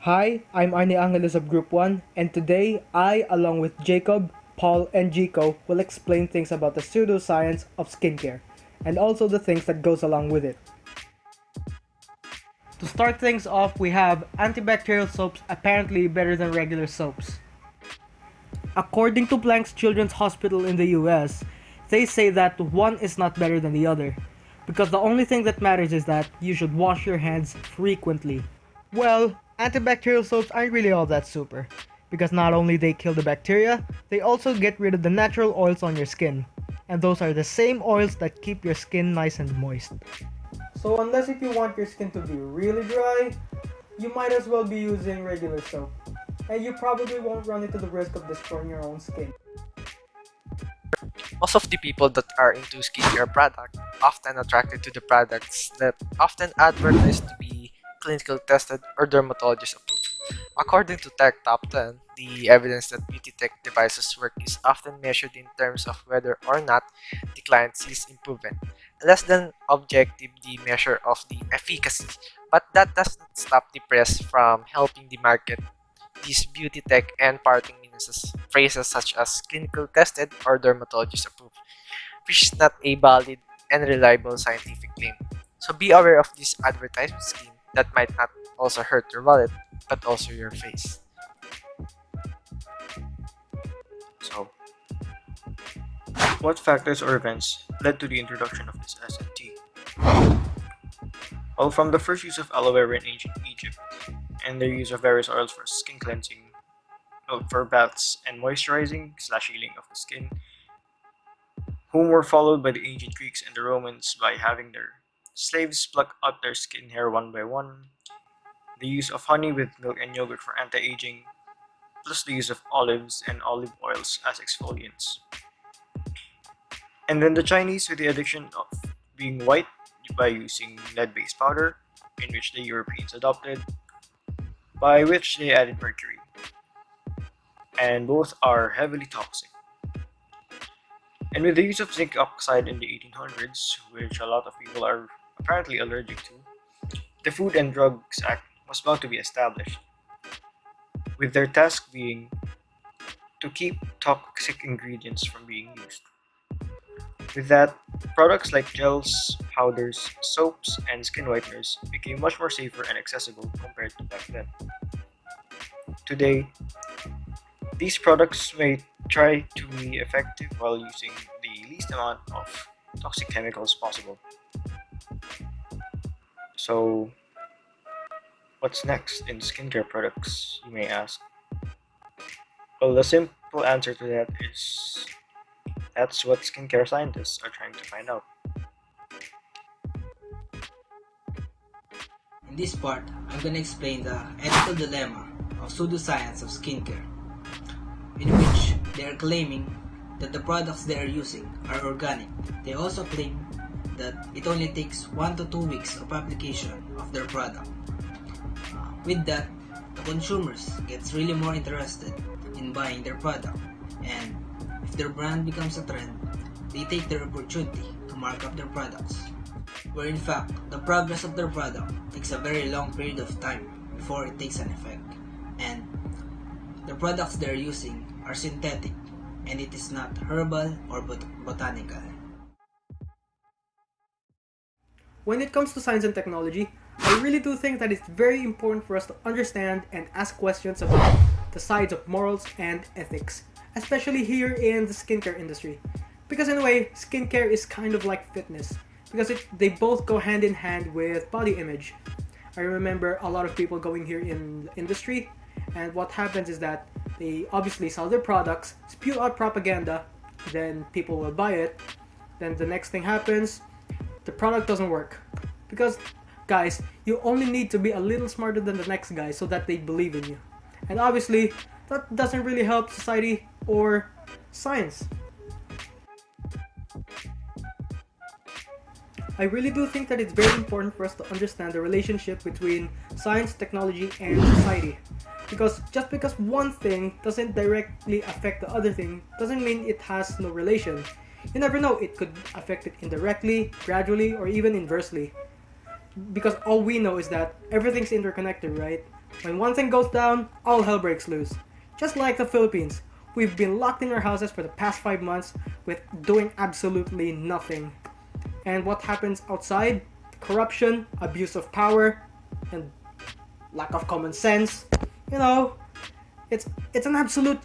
Hi, I'm Arnie Angeles of Group 1, and today I, along with Jacob, Paul, and Jico, will explain things about the pseudoscience of skincare, and also the things that goes along with it. To start things off, we have antibacterial soaps apparently better than regular soaps. According to Planck's Children's Hospital in the US, they say that one is not better than the other, because the only thing that matters is that you should wash your hands frequently. Well, antibacterial soaps aren't really all that super, because not only they kill the bacteria, they also get rid of the natural oils on your skin, and those are the same oils that keep your skin nice and moist. So unless if you want your skin to be really dry, you might as well be using regular soap, and you probably won't run into the risk of destroying your own skin. Most of the people that are into skincare product often attracted to the products that often advertised to be clinical tested or dermatologist approved. According to Tech Top 10, the evidence that beauty tech devices work is often measured in terms of whether or not the client sees improvement, less than objective the measure of the efficacy. But that does not stop the press from helping the market these beauty tech and parting means phrases such as clinical tested or dermatologist approved, which is not a valid and reliable scientific claim. So be aware of this advertisement scheme that might not also hurt your wallet, but also your face. So, what factors or events led to the introduction of this SNT? Well, from the first use of aloe vera in ancient Egypt and their use of various oils for skin cleansing, for baths and moisturizing/healing of the skin, whom were followed by the ancient Greeks and the Romans by having their slaves pluck out their skin hair one by one, the use of honey with milk and yogurt for anti-aging, plus the use of olives and olive oils as exfoliants. And then the Chinese with the addiction of being white by using lead-based powder, in which the Europeans adopted, by which they added mercury, and both are heavily toxic. And with the use of zinc oxide in the 1800s, which a lot of people are apparently allergic to, the Food and Drugs Act was bound to be established, with their task being to keep toxic ingredients from being used. With that, products like gels, powders, soaps, and skin whiteners became much more safer and accessible compared to back then. Today, these products may try to be effective while using the least amount of toxic chemicals possible. So, what's next in skincare products, you may ask? Well, the simple answer to that is that's what skincare scientists are trying to find out. In this part, I'm gonna explain the ethical dilemma of pseudoscience of skincare, in which they are claiming that the products they are using are organic. They also claim that it only takes 1 to 2 weeks of application of their product. With that, the consumers gets really more interested in buying their product, and if their brand becomes a trend, they take their opportunity to mark up their products, where in fact the progress of their product takes a very long period of time before it takes an effect, and the products they're using are synthetic and it is not herbal or botanical. When it comes to science and technology, I really do think that it's very important for us to understand and ask questions about the sides of morals and ethics, especially here in the skincare industry. Because in a way, skincare is kind of like fitness, because they both go hand in hand with body image. I remember a lot of people going here in the industry, and what happens is that they obviously sell their products, spew out propaganda, then people will buy it, then the next thing happens, the product doesn't work. Because, guys, you only need to be a little smarter than the next guy so that they believe in you. And obviously, that doesn't really help society or science. I really do think that it's very important for us to understand the relationship between science, technology, and society. Because just because one thing doesn't directly affect the other thing doesn't mean it has no relation. You never know, it could affect it indirectly, gradually, or even inversely. because all we know is that everything's interconnected, right? When one thing goes down, all hell breaks loose. Just like the Philippines, we've been locked in our houses for the past 5 months with doing absolutely nothing. And what happens outside? Corruption, abuse of power, and lack of common sense. You know, it's an absolute